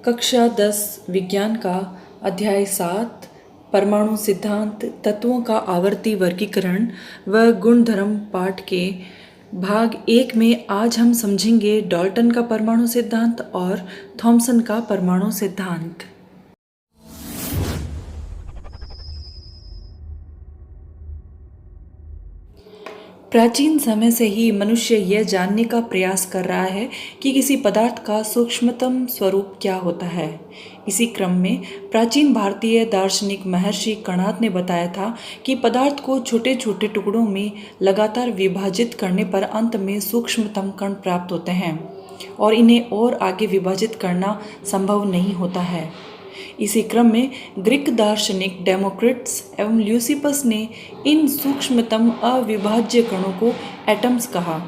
कक्षा 10 विज्ञान का अध्याय 7 परमाणु सिद्धांत तत्वों का आवर्ती वर्गीकरण व गुणधर्म पाठ के भाग 1 में आज हम समझेंगे डाल्टन का परमाणु सिद्धांत और थॉमसन का परमाणु सिद्धांत। प्राचीन समय से ही मनुष्य यह जानने का प्रयास कर रहा है कि किसी पदार्थ का सूक्ष्मतम स्वरूप क्या होता है। इसी क्रम में प्राचीन भारतीय दार्शनिक महर्षि कणाद ने बताया था कि पदार्थ को छोटे छोटे टुकड़ों में लगातार विभाजित करने पर अंत में सूक्ष्मतम कण प्राप्त होते हैं और इन्हें और आगे विभाजित करना संभव नहीं होता है। इसी क्रम में ग्रीक दार्शनिक डेमोक्रिटस एवं ल्यूसिपस ने इन सूक्ष्मतम अविभाज्य कणों को एटम्स कहा।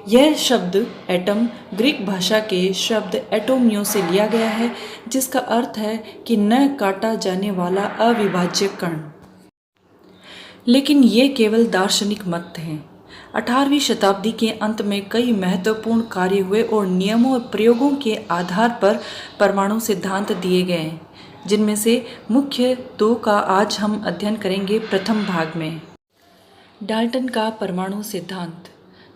यह शब्द एटम ग्रीक भाषा के शब्द एटोमियो से लिया गया है, जिसका अर्थ है कि न काटा जाने वाला अविभाज्य कण। लेकिन ये केवल दार्शनिक मत हैं। 18वीं शताब्दी के अंत में कई महत्वपूर्ण कार्य हुए और नियमों और प्रयोगों के आधार पर परमाणु सिद्धांत दिए गए, जिनमें से मुख्य 2 का आज हम अध्ययन करेंगे प्रथम भाग में। डाल्टन का परमाणु सिद्धांत।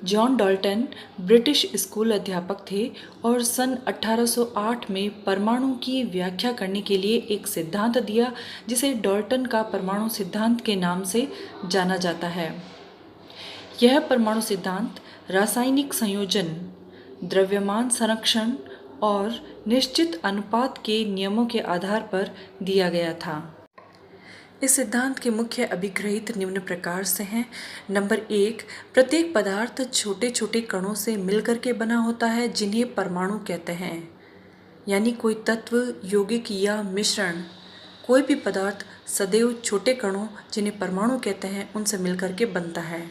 जॉन डाल्टन ब्रिटिश स्कूल अध्यापक थे और सन 1808 में परमाणु की व्याख्या करने के लिए एक सिद्धांत दिया, जिसे डाल्टन का परमाणु सिद्धांत के नाम से जाना जाता है। यह परमाणु सिद्धांत रासायनिक संयोजन, द्रव्यमान संरक्षण और निश्चित अनुपात के नियमों के आधार पर दिया गया था। इस सिद्धांत के मुख्य अभिग्रहित निम्न प्रकार से हैं। नंबर 1, प्रत्येक पदार्थ छोटे छोटे कणों से मिलकर के बना होता है, जिन्हें परमाणु कहते हैं। यानी कोई तत्व, यौगिक या मिश्रण, कोई भी पदार्थ सदैव छोटे कणों, जिन्हें परमाणु कहते हैं, उनसे मिलकर के बनता है।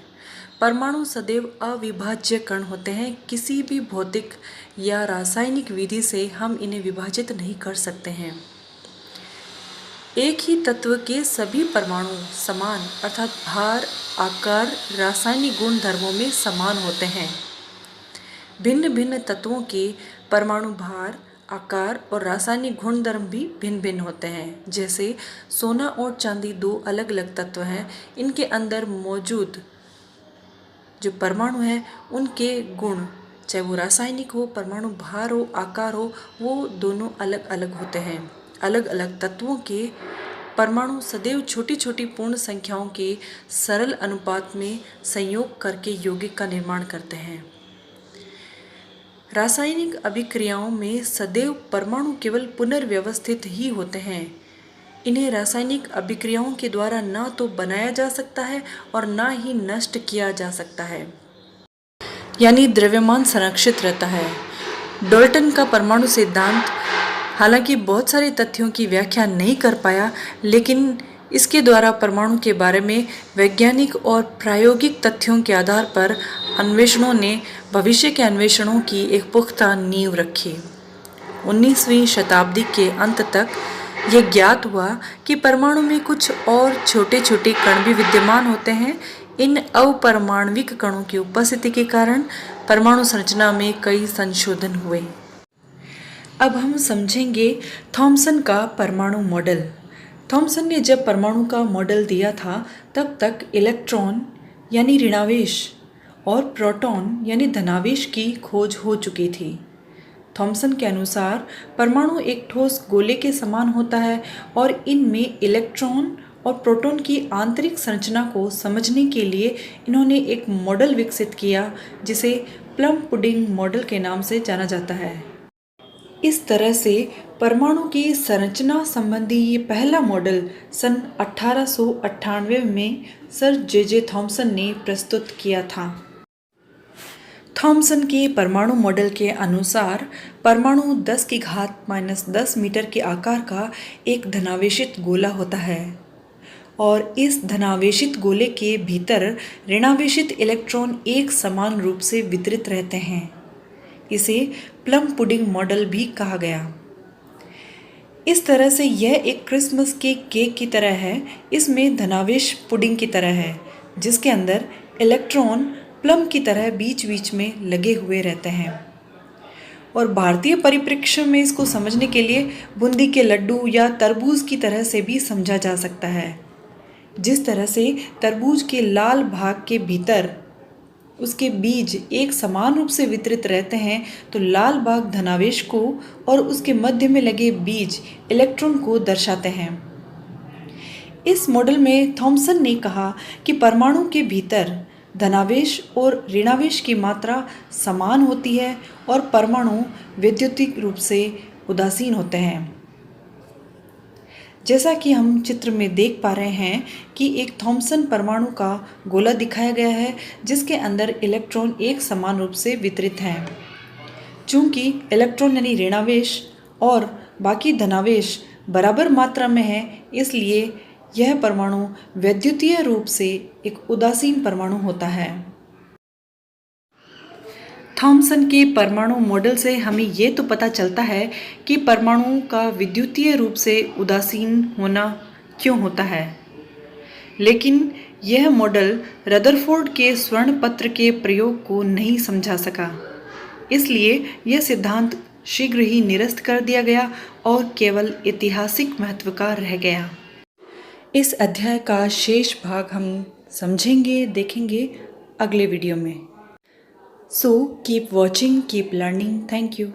परमाणु सदैव अविभाज्य कण होते हैं। किसी भी भौतिक या रासायनिक विधि से हम इन्हें विभाजित नहीं कर सकते हैं। एक ही तत्व के सभी परमाणु समान अर्थात भार, आकार, रासायनिक गुण धर्मों में समान होते हैं। भिन्न भिन्न तत्वों के परमाणु भार, आकार और रासायनिक गुण धर्म भी भिन्न भिन्न होते हैं। जैसे सोना और चांदी 2 अलग अलग तत्व हैं। इनके अंदर मौजूद जो परमाणु हैं, उनके गुण, चाहे वो रासायनिक हो, परमाणु भार हो, आकार हो, वो दोनों अलग अलग होते हैं। अलग अलग तत्वों के परमाणु सदैव छोटी छोटी पूर्ण संख्याओं के सरल अनुपात में संयोग करके यौगिक का निर्माण करते हैं। रासायनिक अभिक्रियाओं में सदैव परमाणु केवल पुनर्व्यवस्थित ही होते हैं। इन्हें रासायनिक अभिक्रियाओं के द्वारा न तो बनाया जा सकता है और न ही नष्ट किया जा सकता है, यानी द्रव्यमान संरक्षित रहता है। डाल्टन का परमाणु सिद्धांत हालांकि बहुत सारे तथ्यों की व्याख्या नहीं कर पाया, लेकिन इसके द्वारा परमाणु के बारे में वैज्ञानिक और प्रायोगिक तथ्यों के आधार पर अन्वेषणों ने भविष्य के अन्वेषणों की एक पुख्ता नींव रखी। 19वीं शताब्दी के अंत तक यह ज्ञात हुआ कि परमाणु में कुछ और छोटे छोटे कण भी विद्यमान होते हैं। इन अपरमाण्विक कणों की उपस्थिति के कारण परमाणु संरचना में कई संशोधन हुए। अब हम समझेंगे थॉमसन का परमाणु मॉडल। थॉमसन ने जब परमाणु का मॉडल दिया था, तब तक इलेक्ट्रॉन यानी ऋणावेश और प्रोटॉन यानी धनावेश की खोज हो चुकी थी। थॉमसन के अनुसार परमाणु एक ठोस गोले के समान होता है और इनमें इलेक्ट्रॉन और प्रोटॉन की आंतरिक संरचना को समझने के लिए इन्होंने एक मॉडल विकसित किया, जिसे प्लम पुडिंग मॉडल के नाम से जाना जाता है। इस तरह से परमाणु की संरचना संबंधी ये पहला मॉडल सन 1898 में सर जे थॉमसन ने प्रस्तुत किया था। थॉमसन के परमाणु मॉडल के अनुसार परमाणु 10⁻⁻10 मीटर के आकार का एक धनावेशित गोला होता है और इस धनावेशित गोले के भीतर ऋणावेशित इलेक्ट्रॉन एक समान रूप से वितरित रहते हैं। इसे प्लम पुडिंग मॉडल भी कहा गया। इस तरह से यह एक क्रिसमस के केक की तरह है। इसमें धनावेश पुडिंग की तरह है, जिसके अंदर इलेक्ट्रॉन प्लम की तरह बीच बीच में लगे हुए रहते हैं और भारतीय परिप्रेक्ष्य में इसको समझने के लिए बूंदी के लड्डू या तरबूज की तरह से भी समझा जा सकता है। जिस तरह से तरबूज के लाल भाग के भीतर उसके बीज एक समान रूप से वितरित रहते हैं, तो लाल भाग धनावेश को और उसके मध्य में लगे बीज इलेक्ट्रॉन को दर्शाते हैं। इस मॉडल में थॉमसन ने कहा कि परमाणु के भीतर धनावेश और ऋणावेश की मात्रा समान होती है और परमाणु वैद्युतिक रूप से उदासीन होते हैं। जैसा कि हम चित्र में देख पा रहे हैं कि एक थॉमसन परमाणु का गोला दिखाया गया है जिसके अंदर इलेक्ट्रॉन एक समान रूप से वितरित हैं। चूंकि इलेक्ट्रॉन यानी ऋणावेश और बाकी धनावेश बराबर मात्रा में है, इसलिए यह परमाणु वैद्युतीय रूप से एक उदासीन परमाणु होता है। थॉमसन के परमाणु मॉडल से हमें ये तो पता चलता है कि परमाणु का विद्युतीय रूप से उदासीन होना क्यों होता है, लेकिन यह मॉडल रदरफोर्ड के स्वर्ण पत्र के प्रयोग को नहीं समझा सका। इसलिए यह सिद्धांत शीघ्र ही निरस्त कर दिया गया और केवल ऐतिहासिक महत्व का रह गया। इस अध्याय का शेष भाग हम देखेंगे अगले वीडियो में। So keep watching, keep learning. Thank you.